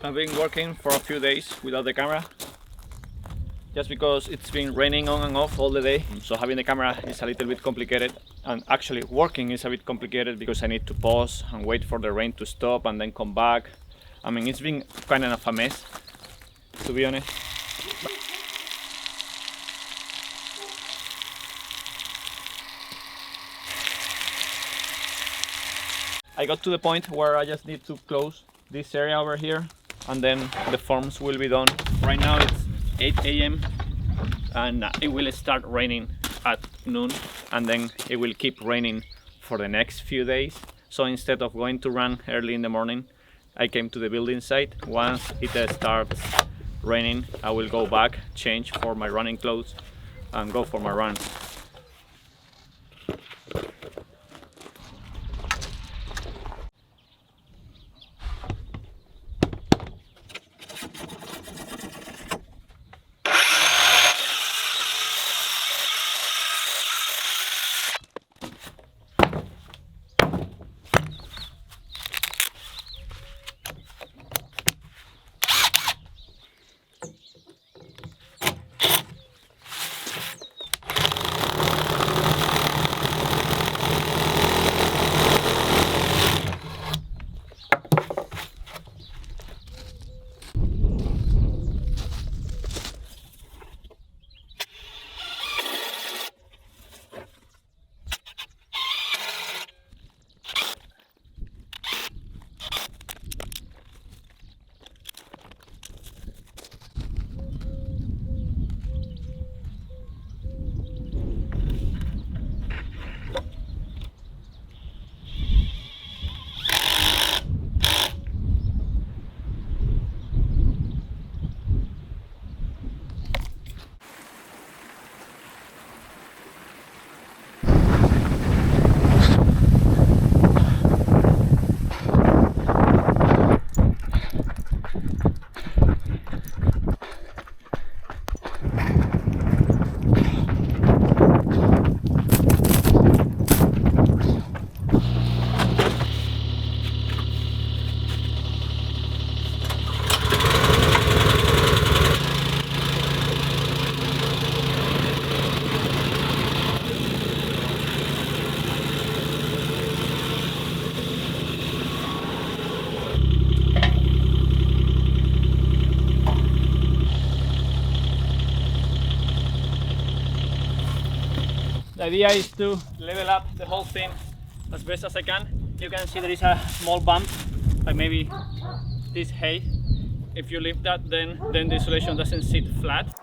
I've been working for a few days without the camera just because it's been raining on and off all the day, so having the camera is a little bit complicated, and actually working is a bit complicated because I need to pause and wait for the rain to stop and then come back. I mean, it's been kind of a mess, to be honest. I got to the point where I just need to close this area over here and then the forms will be done. Right now it's 8 a.m. and it will start raining at noon and then it will keep raining for the next few days. So instead of going to run early in the morning, I came to the building site. Once it starts raining, I will go back, change for my running clothes and go for my run. The idea is to level up the whole thing as best as I can. You can see there is a small bump, like maybe this height. If you leave that, then the insulation doesn't sit flat.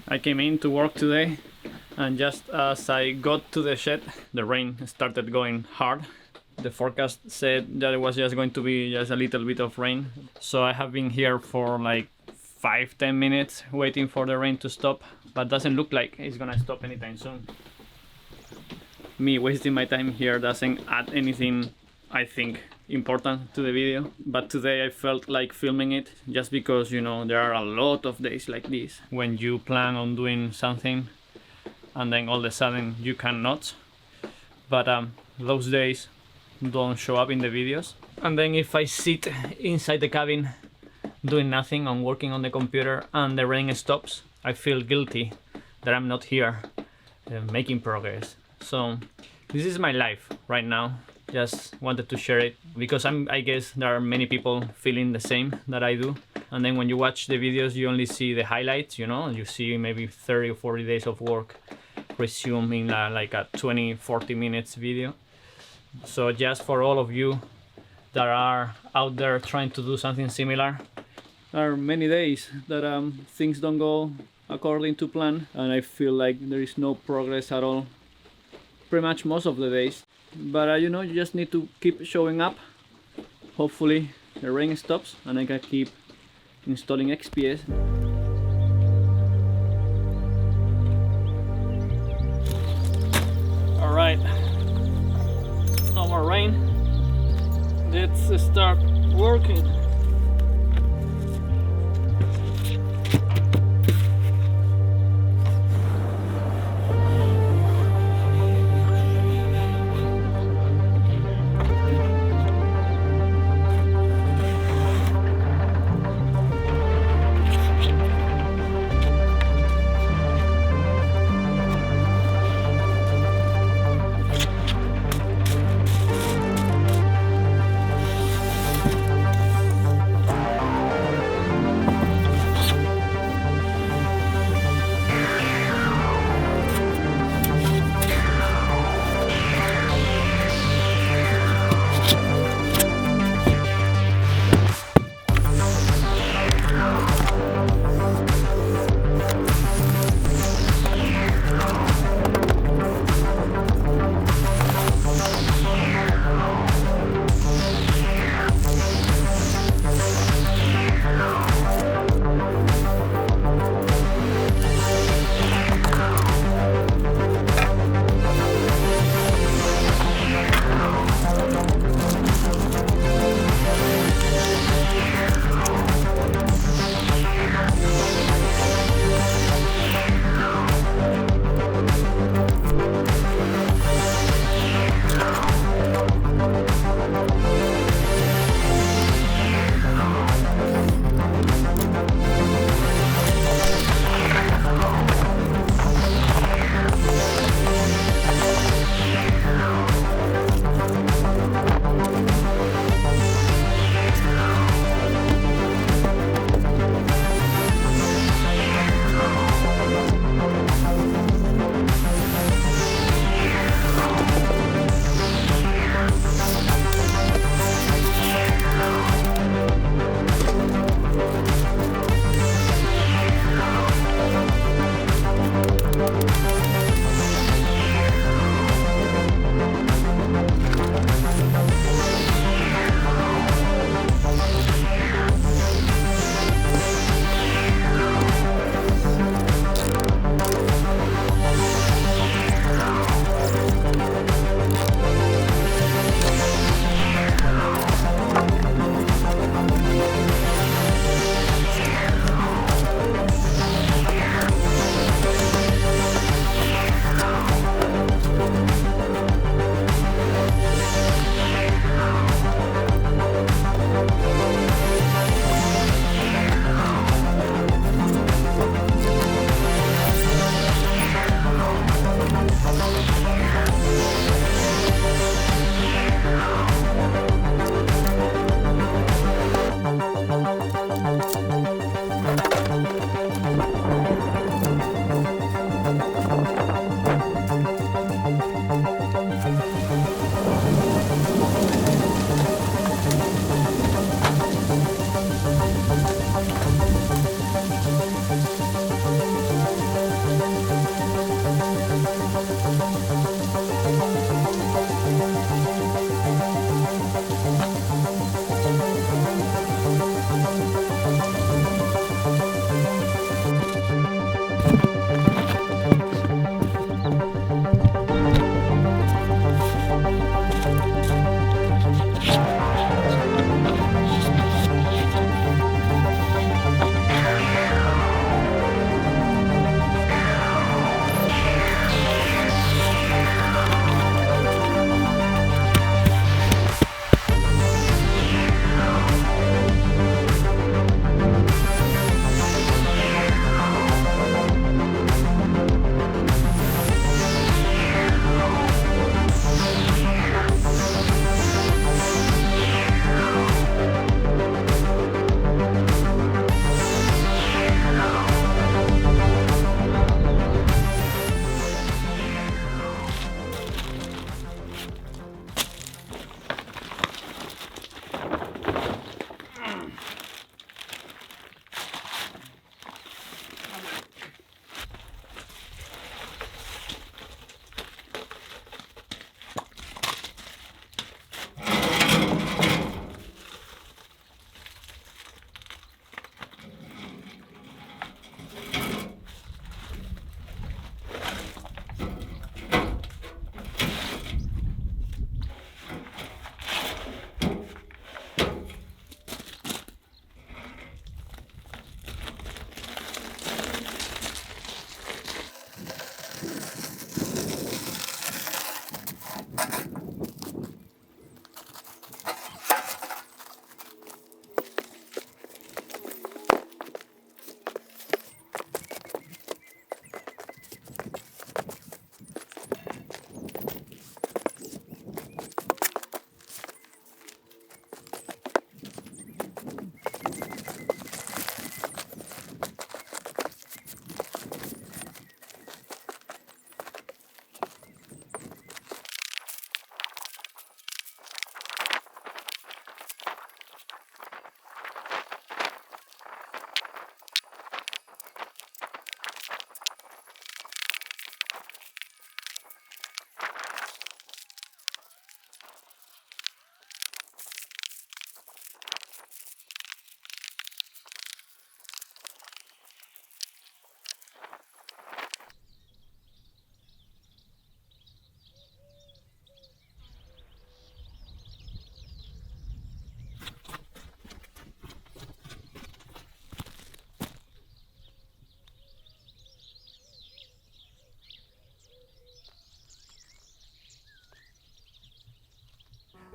I came in to work today, and just as I got to the shed, the rain started going hard. The forecast said that it was just going to be just a little bit of rain. So I have been here for like 5-10 minutes waiting for the rain to stop, but doesn't look like it's gonna stop anytime soon. Me wasting my time here doesn't add anything, I think, important to the video, but today I felt like filming it just because, you know, there are a lot of days like this when you plan on doing something and then all of a sudden you cannot, but those days don't show up in the videos. And then if I sit inside the cabin doing nothing, I'm working on the computer and the rain stops, I feel guilty that I'm not here making progress. So this is my life right now. Just wanted to share it because I guess there are many people feeling the same that I do. And then when you watch the videos, you only see the highlights, you know, you see maybe 30 or 40 days of work resumed in like a 20-40 minutes video. So just for all of you that are out there trying to do something similar, there are many days that things don't go according to plan, and I feel like there is no progress at all pretty much most of the days. But you know, you just need to keep showing up. Hopefully the rain stops and I can keep installing XPS. Alright, no more rain. Let's start working.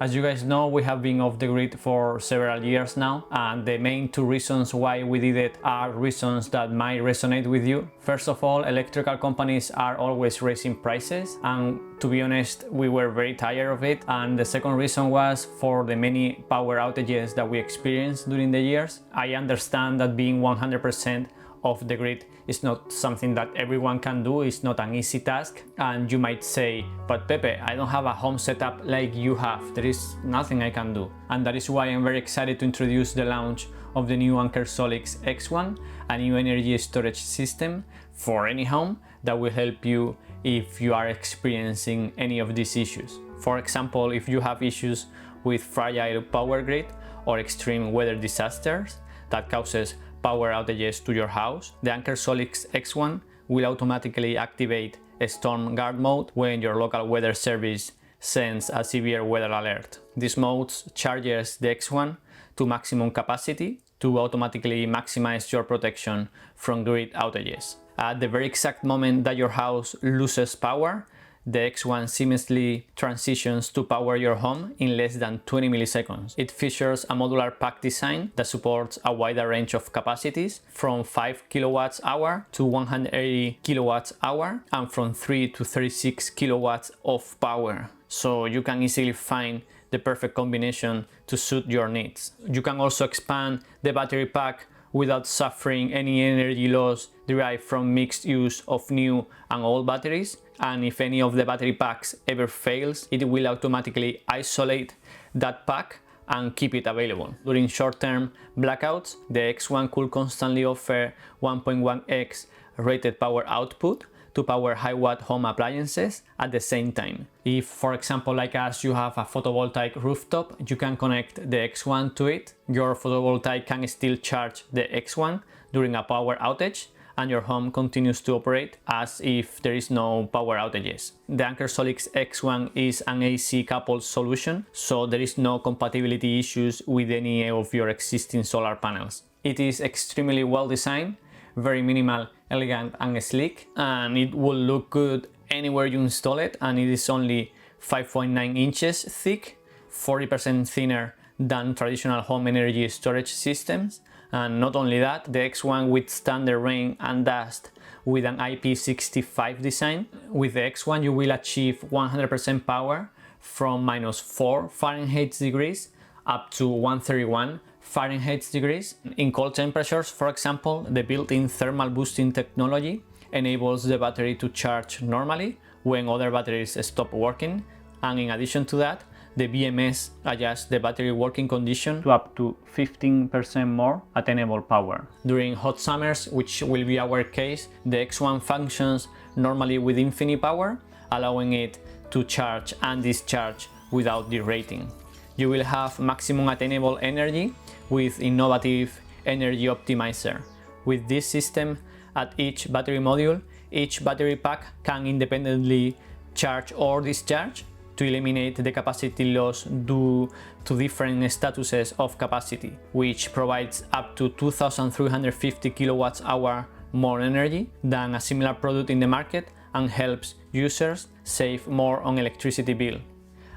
As you guys know, we have been off the grid for several years now, and the main two reasons why we did it are reasons that might resonate with you. First of all, electrical companies are always raising prices, and to be honest, we were very tired of it. And the second reason was for the many power outages that we experienced during the years. I understand that being 100% off the grid is not something that everyone can do, it's not an easy task. And you might say, but Pepe, I don't have a home setup like you have, there is nothing I can do. And that is why I'm very excited to introduce the launch of the new Anker SOLIX X1, a new energy storage system for any home that will help you if you are experiencing any of these issues. For example, if you have issues with fragile power grid or extreme weather disasters that causes power outages to your house, the Anker SOLIX X1 will automatically activate a storm guard mode when your local weather service sends a severe weather alert. This mode charges the X1 to maximum capacity to automatically maximize your protection from grid outages. At the very exact moment that your house loses power, the X1 seamlessly transitions to power your home in less than 20 milliseconds. It features a modular pack design that supports a wider range of capacities from 5 kilowatts hour to 180 kilowatts hour and from 3 to 36 kilowatts of power. So you can easily find the perfect combination to suit your needs. You can also expand the battery pack without suffering any energy loss derived from mixed use of new and old batteries. And if any of the battery packs ever fails, it will automatically isolate that pack and keep it available. During short-term blackouts, the X1 could constantly offer 1.1x rated power output to power high-watt home appliances at the same time. If, for example, like us, you have a photovoltaic rooftop, you can connect the X1 to it. Your photovoltaic can still charge the X1 during a power outage, and your home continues to operate as if there is no power outages. The Anker SOLIX X1 is an AC coupled solution, so there is no compatibility issues with any of your existing solar panels. It is extremely well designed, very minimal, elegant and sleek, and it will look good anywhere you install it, and it is only 5.9 inches thick, 40% thinner than traditional home energy storage systems. And not only that, the X1 withstands the rain and dust with an IP65 design. With the X1 you will achieve 100% power from -4 Fahrenheit degrees up to 131 Fahrenheit degrees. In cold temperatures, for example, the built-in thermal boosting technology enables the battery to charge normally when other batteries stop working. And in addition to that, the BMS adjusts the battery working condition to up to 15% more attainable power. During hot summers, which will be our case, the X1 functions normally with infinite power, allowing it to charge and discharge without derating. You will have maximum attainable energy with innovative energy optimizer. With this system, at each battery module, each battery pack can independently charge or discharge to eliminate the capacity loss due to different statuses of capacity, which provides up to 2,350 kilowatts hour more energy than a similar product in the market and helps users save more on electricity bill.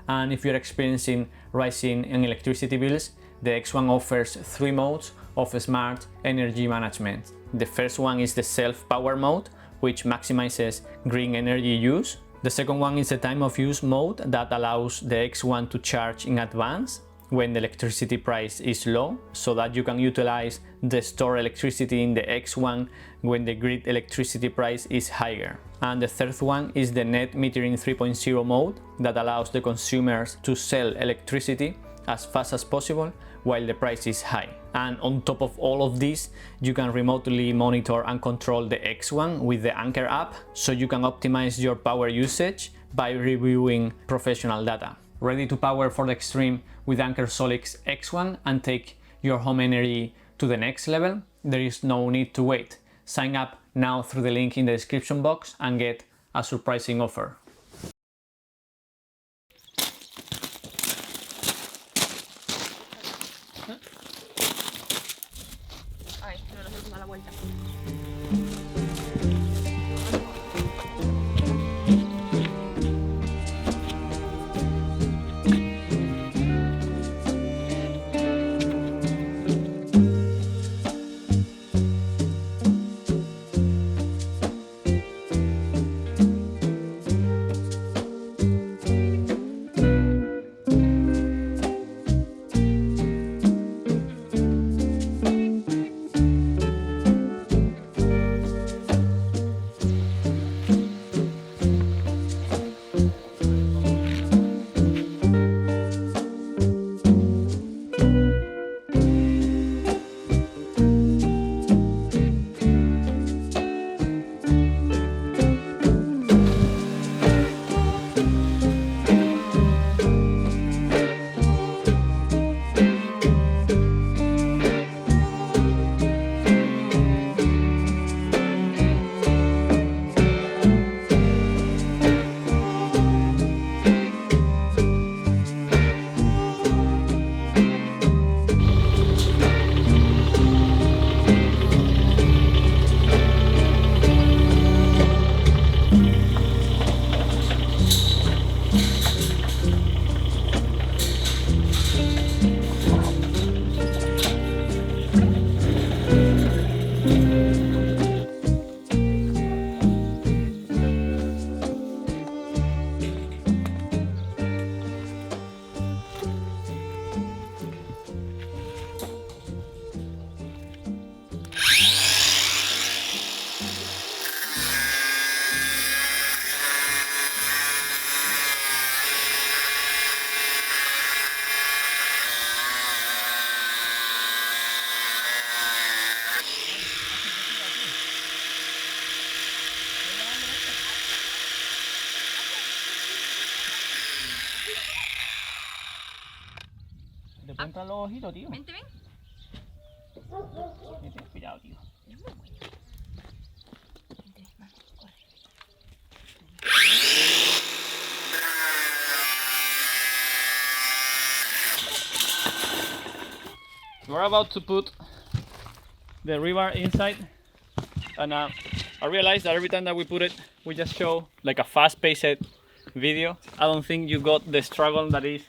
And if you're experiencing rising in electricity bills, the X1 offers 3 modes of smart energy management. The first one is the self-power mode, which maximizes green energy use. The second one is the time of use mode that allows the X1 to charge in advance when the electricity price is low, so that you can utilize the stored electricity in the X1 when the grid electricity price is higher. And the third one is the net metering 3.0 mode that allows the consumers to sell electricity as fast as possible while the price is high. And on top of all of this, you can remotely monitor and control the X1 with the Anker app, so you can optimize your power usage by reviewing professional data. Ready to power for the extreme with Anker SOLIX X1 and take your home energy to the next level? There is no need to wait. Sign up now through the link in the description box and get a surprising offer. Ay, no nos da la vuelta. te pueden entrar los ojitos, tío. Vente, ven. Ten cuidado, tío. Es muy bueno. Vente, vamos, corre. We're about to put the rebar inside, and I realized that every time that we put it, we just show like a fast-paced video. I don't think you got the struggle that is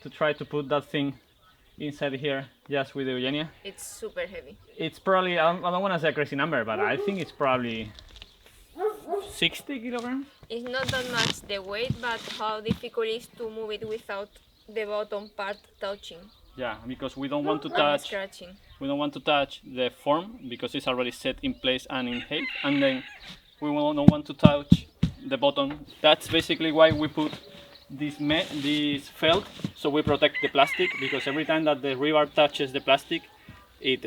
to try to put that thing inside here just with Eugenia. It's super heavy. It's probably, I don't want to say a crazy number, but I think it's probably 60 kilograms. It's not that much the weight, but how difficult it is to move it without the bottom part touching Yeah, because we don't want to and touch. scratching. We don't want to touch the form because it's already set in place and in height, and then we don't want to touch the bottom. That's basically why we put this felt, so we protect the plastic, because every time that the rebar touches the plastic, it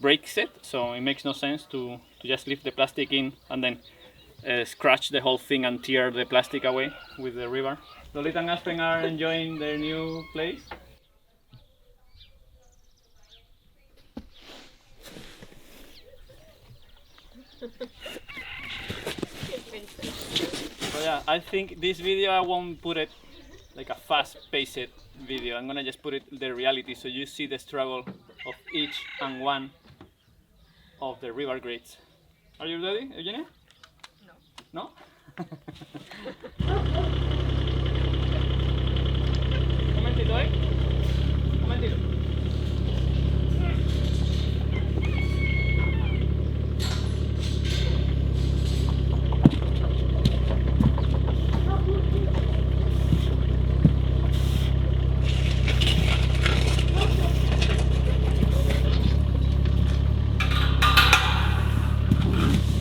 breaks it. So it makes no sense to just leave the plastic in and then scratch the whole thing and tear the plastic away with the rebar. Lolita and Aspen are enjoying their new place. So yeah, I think this video I won't put it like a fast-paced video. I'm gonna just put it the reality, so you see the struggle of each and one of the rebar grades. Are you ready, Eugenia? No. No? Momentito, momentito.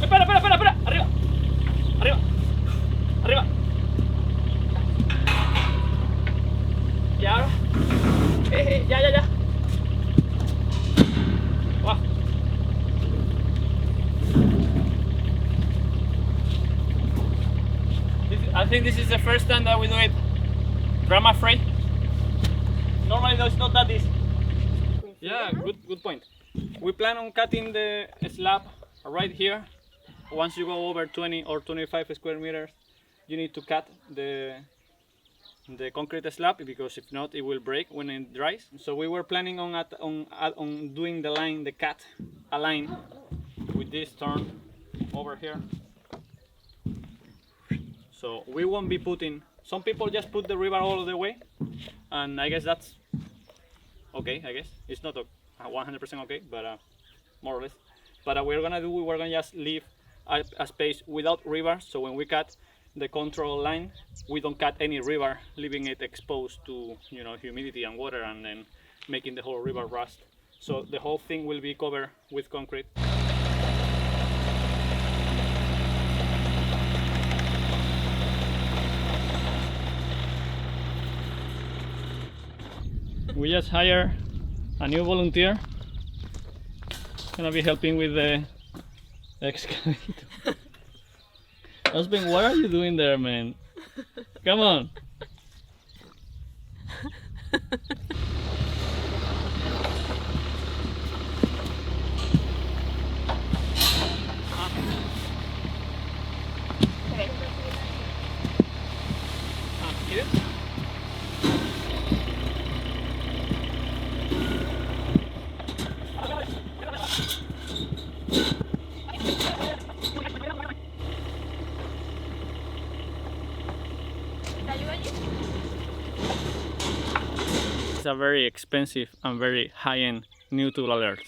Espera, arriba. Arriba. Y ahora. Ya. Wow. I think this is the first time that we do it drama-free. Normally though, it's not that easy. Yeah, good point. We plan on cutting the slab right here. Once you go over 20 or 25 square meters, you need to cut the concrete slab, because if not, it will break when it dries. So we were planning on doing the cut line with this turn over here. So we won't be putting. Some people just put the rebar all the way, and I guess that's okay. I guess it's not 100% okay, but more or less. But we're gonna just leave a space without rebar, so when we cut the control line, we don't cut any rebar, leaving it exposed to humidity and water, and then making the whole rebar rust. So the whole thing will be covered with concrete. We just hired a new volunteer, gonna be helping with the excavator. Husband, what are you doing there, man? Come on. ¿Quieres? It's a very expensive and very high-end new tool alert.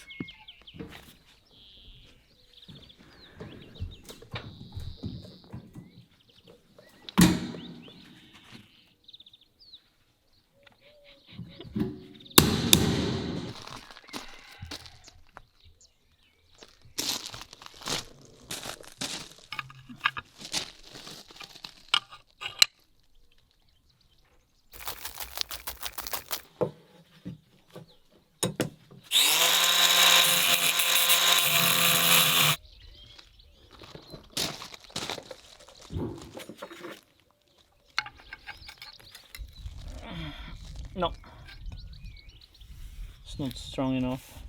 No. It's not strong enough.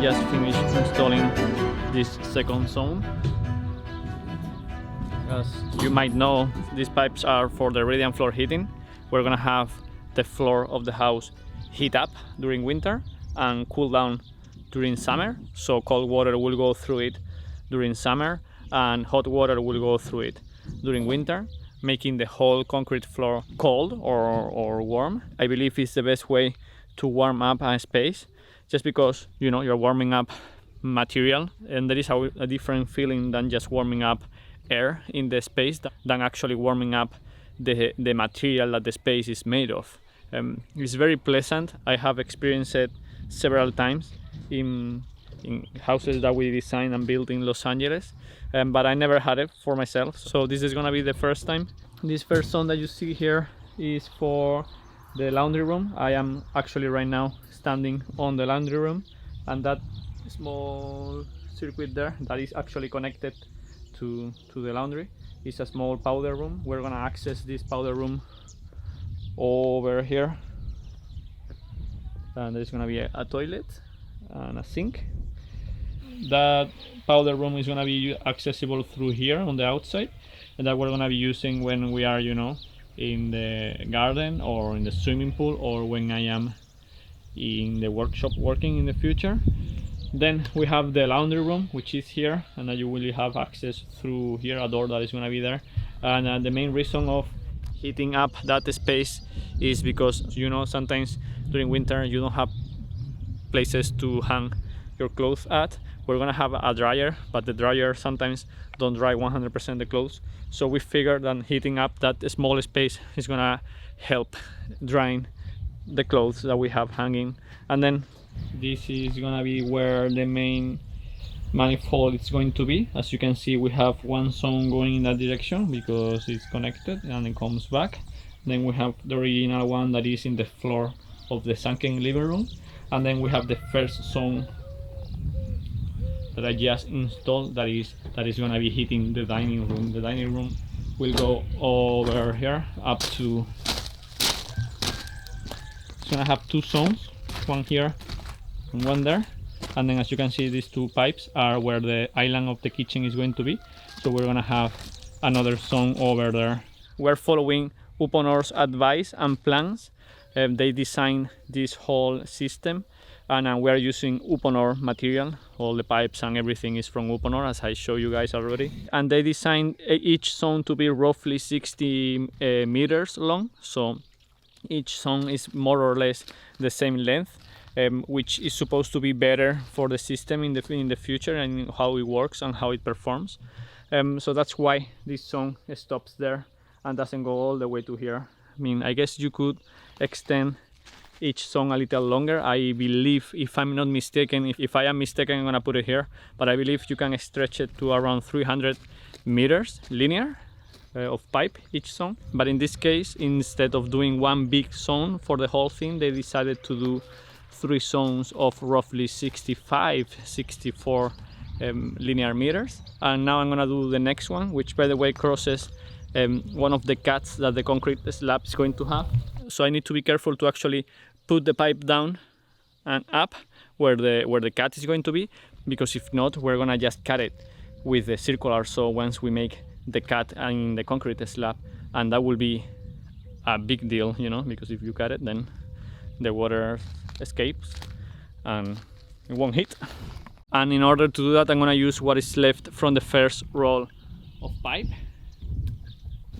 just finished installing this second zone. As you might know, these pipes are for the radiant floor heating. We're gonna have the floor of the house heat up during winter and cool down during summer. So cold water will go through it during summer and hot water will go through it during winter, making the whole concrete floor cold or warm. I believe it's the best way to warm up a space, just because, you know, you're warming up material, and there is a different feeling than just warming up air in the space than actually warming up the material that the space is made of. It's very pleasant. I have experienced it several times in houses that we designed and built in Los Angeles, but I never had it for myself, so this is gonna be the first time. This first zone that you see here is for the laundry room. I am actually right now standing on the laundry room, and that small circuit there that is actually connected to the laundry is a small powder room. We're gonna access this powder room over here, and there's gonna be a toilet and a sink. That powder room is gonna be accessible through here on the outside, and that we're gonna be using when we are, you know, in the garden or in the swimming pool, or when I am in the workshop working in the future. Then we have the laundry room, which is here, and you will have access through here, a door that is going to be there. And the main reason of heating up that space is because, you know, sometimes during winter you don't have places to hang your clothes at. We're gonna have a dryer, but the dryer sometimes don't dry 100% the clothes, so we figured that heating up that small space is gonna help drying the clothes that we have hanging. And then this is gonna be where the main manifold is going to be. As you can see, we have one zone going in that direction because it's connected and it comes back. Then we have the original one that is in the floor of the sunken living room, and then we have the first zone that I just installed that is gonna be heating the dining room. The dining room will go over here up to, it's gonna have two zones, one here and one there. And then as you can see, these two pipes are where the island of the kitchen is going to be. So we're gonna have another zone over there. We're following Uponor's advice and plans. They designed this whole system, and we're using Uponor material. All the pipes and everything is from Uponor, as I showed you guys already. And they designed each zone to be roughly 60 meters long. So each zone is more or less the same length, which is supposed to be better for the system in the future and how it works and how it performs. So that's why this zone stops there and doesn't go all the way to here. I mean, I guess you could extend each zone a little longer. I believe, if I'm not mistaken, if I am mistaken, I'm gonna put it here, but I believe you can stretch it to around 300 meters linear of pipe each zone. But in this case, instead of doing one big zone for the whole thing, they decided to do 3 zones of roughly 64 linear meters. And now I'm gonna do the next one, which by the way crosses one of the cuts that the concrete slab is going to have. So I need to be careful to actually put the pipe down and up where the cut is going to be, because if not, we're gonna just cut it with the circular saw once we make the cut in the concrete slab, and that will be a big deal, you know, because if you cut it, then the water escapes and it won't hit. And in order to do that, I'm gonna use what is left from the first roll of pipe.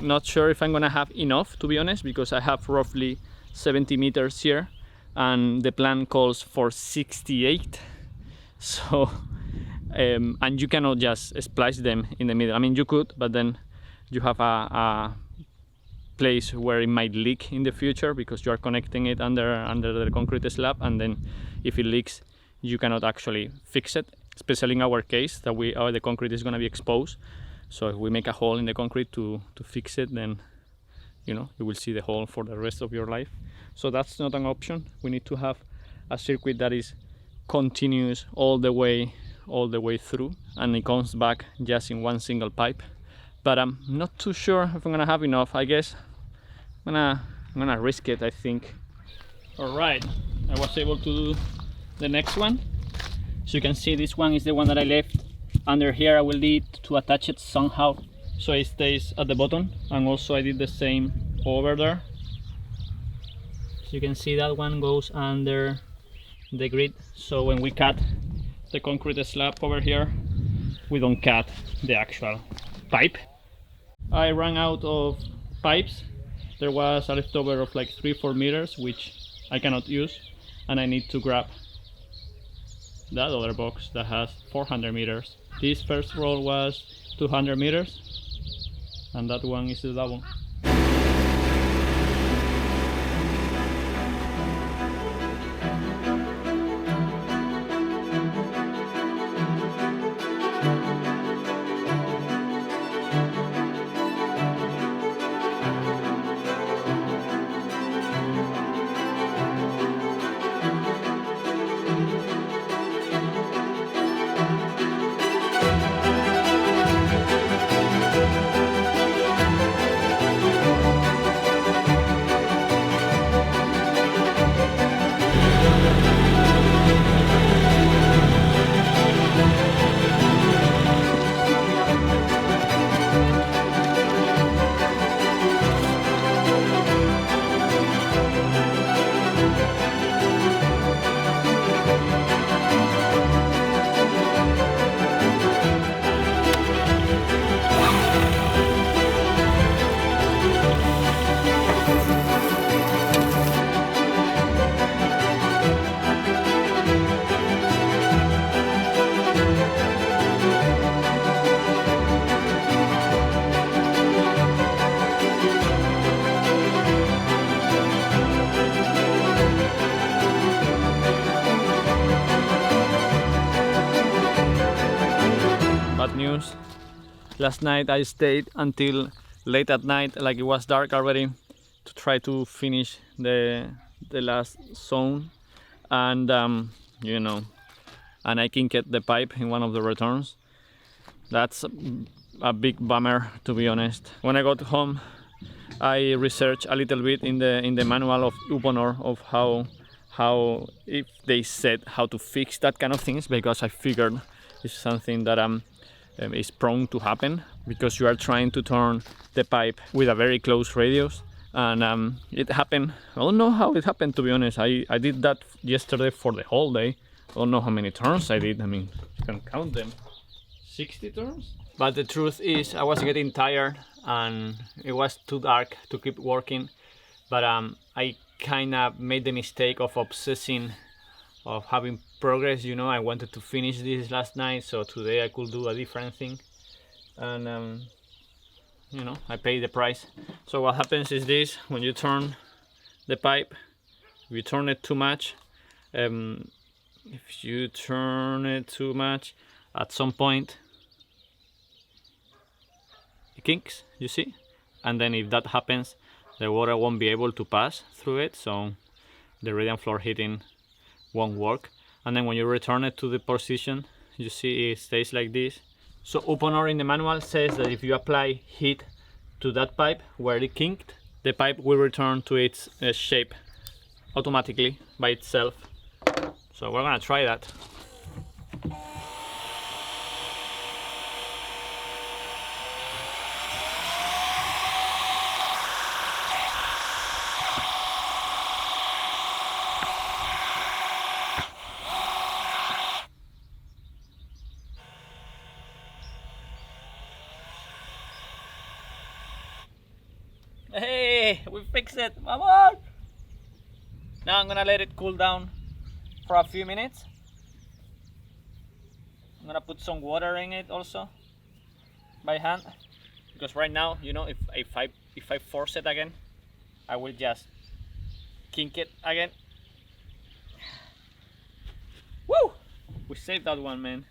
Not sure if I'm gonna have enough, to be honest, because I have roughly 70 meters here and the plan calls for 68. So and you cannot just splice them in the middle. I mean, you could, but then you have a place where it might leak in the future because you are connecting it under the concrete slab, and then if it leaks you cannot actually fix it, especially in our case that the concrete is going to be exposed. So if we make a hole in the concrete to fix it, then you know you will see the hole for the rest of your life. So that's not an option. We need to have a circuit that is continuous all the way through, and it comes back just in one single pipe. But I'm not too sure if I'm gonna have enough. I guess I'm gonna risk it, I think. All right, I was able to do the next one. So you can see this one is the one that I left under here. I will need to attach it somehow so it stays at the bottom, and also I did the same over there. So you can see that one goes under the grid, so when we cut the concrete slab over here, we don't cut the actual pipe. I ran out of pipes. There was a leftover of like 3-4 meters which I cannot use, and I need to grab that other box that has 400 meters. This first roll was 200 meters, and that one is the double. Bad news. Last night I stayed until late at night, like it was dark already, to try to finish the last zone, and you know, and I kinked the pipe in one of the returns. That's a big bummer, to be honest. When I got home, I researched a little bit in the manual of Uponor of how if they said how to fix that kind of things, because I figured it's something that is prone to happen because you are trying to turn the pipe with a very close radius, and it happened. I don't know how it happened, to be honest. I did that yesterday for the whole day. I don't know how many turns I did. I mean, you can count them. 60 turns? But the truth is, I was getting tired and it was too dark to keep working. But I kind of made the mistake of obsessing, of having progress, you know. I wanted to finish this last night, so today I could do a different thing. And you know, I paid the price. So what happens is this: when you turn the pipe, if you turn it too much, at some point it kinks, you see, and then if that happens, the water won't be able to pass through it, so the radiant floor heating won't work. And then when you return it to the position, you see it stays like this. So Uponor in the manual says that if you apply heat to that pipe where it kinked, the pipe will return to its shape automatically by itself. So we're gonna try that. Hey, we fixed it, vamos! Now I'm gonna let it cool down for a few minutes. I'm gonna put some water in it also by hand, because right now, you know, if I force it again, I will just kink it again. Woo! We saved that one, man.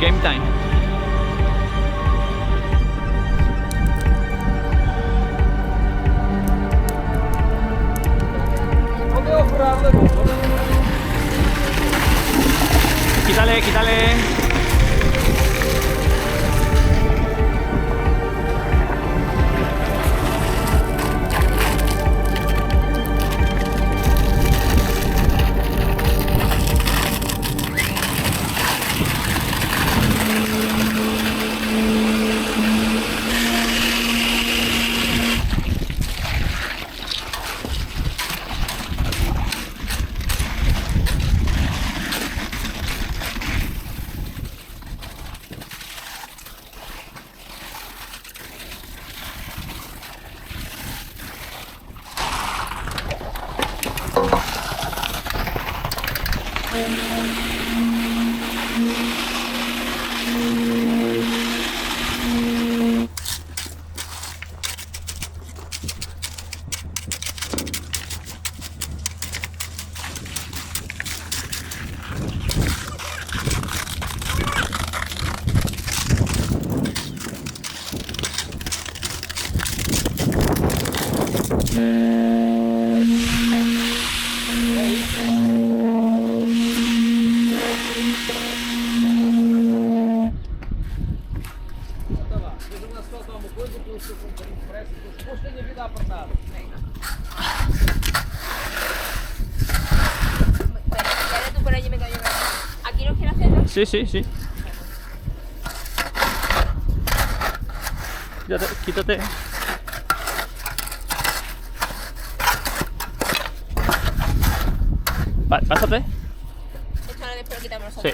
Game time. Quítale, quítale. Sí, sí, sí. Quítate. Pásate. Esto ahora después lo quitamos. Sí.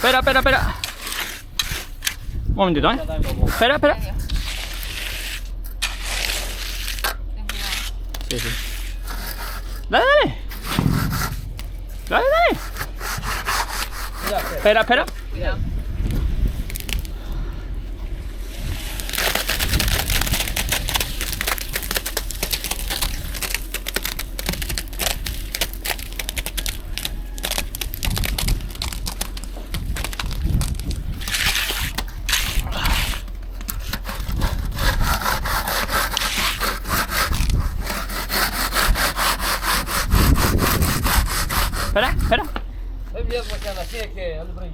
Espera, espera, espera. Un momentito, ¿eh? Espera, espera. Sí, sí. Dale, dale. Dale, dale. Espera, espera. Cuidado. Espera, espera. Vai mesmo aquela aqui, olha para aí.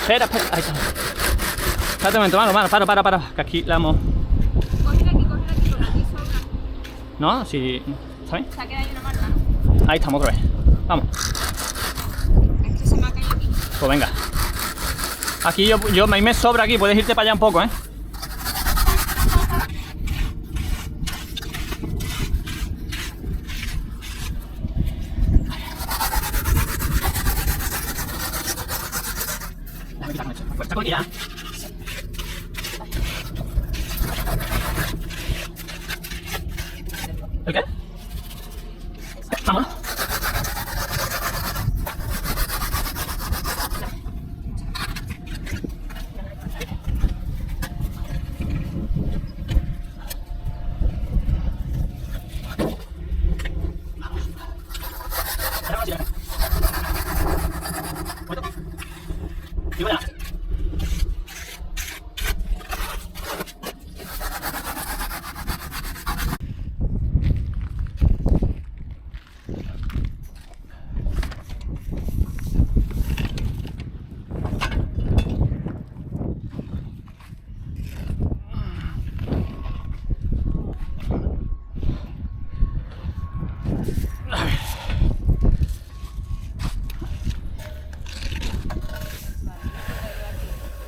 Espera, espera. Ahí está. Espérate un momento, para. Que aquí la hemos. Cógela aquí, porque aquí sobra. ¿No? Si. ¿Está bien? Se ha quedado ahí una marca, ¿no? Ahí estamos otra vez. Vamos. Esto se me ha caído aquí. Pues venga. Aquí a mí me sobra aquí. Puedes irte para allá un poco, ¿eh? ¿El qué? Vamos.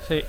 Sí.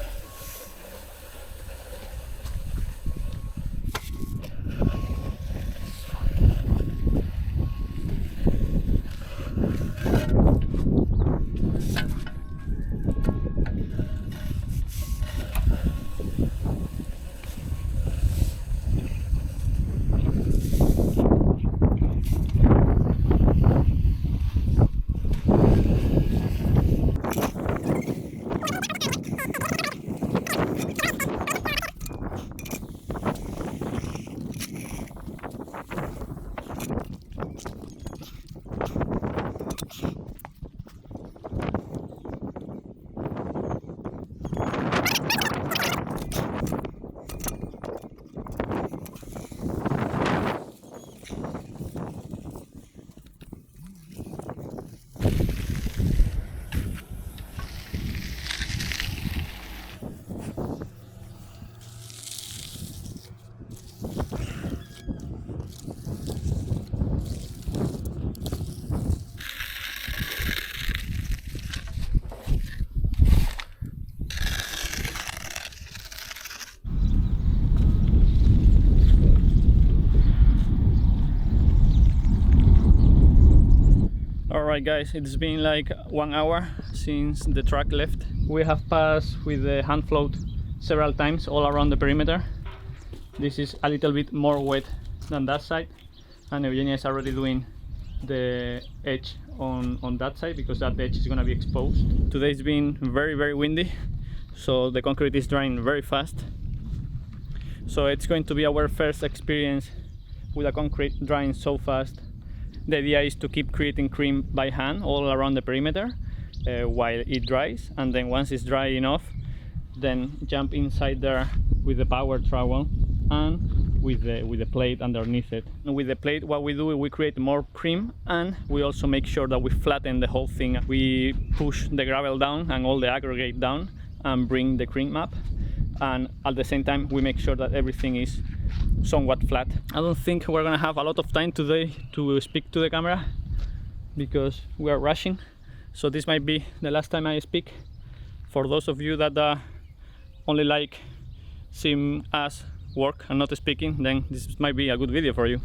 Alright guys, it's been like 1 hour since the truck left. We have passed with the hand float several times all around the perimeter. This is a little bit more wet than that side, and Eugenia is already doing the edge on that side because that edge is going to be exposed. Today's been very windy, so the concrete is drying very fast. So it's going to be our first experience with a concrete drying so fast. The idea is to keep creating cream by hand all around the perimeter while it dries, and then once it's dry enough, then jump inside there with the power trowel and with the plate underneath it. And with the plate, what we do is we create more cream, and we also make sure that we flatten the whole thing. We push the gravel down and all the aggregate down and bring the cream up, and at the same time we make sure that everything is somewhat flat. I don't think we're gonna have a lot of time today to speak to the camera because we are rushing, so this might be the last time I speak. For those of you that only like seeing us work and not speaking, then this might be a good video for you.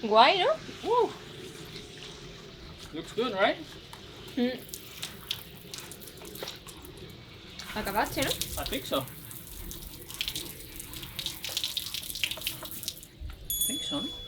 Guay, ¿no? Woo. Looks good, right? Acabaste, ¿no? I think so. I think so, no?